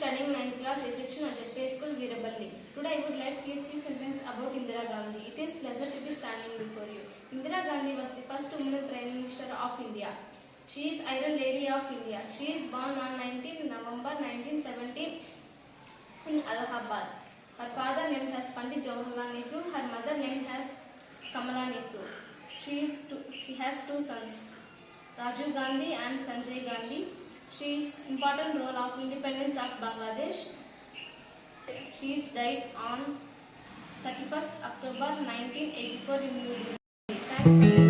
studying 9th class A section at JP School, Veeraballi. Today I would like to give a few sentences about Indira Gandhi. It is pleasure to be standing before you. Indira Gandhi was the first woman Prime Minister of India. She is Iron Lady of India. She is born on 19 November 1917 in Allahabad. Her father name has Pandit Jawaharlal Nehru. Her mother name has Kamala Nehru. She has two sons, Rajiv Gandhi and Sanjay Gandhi. She is important role of independence of Bangladesh. She is died on 31st October 1984 in New Delhi. Thanks.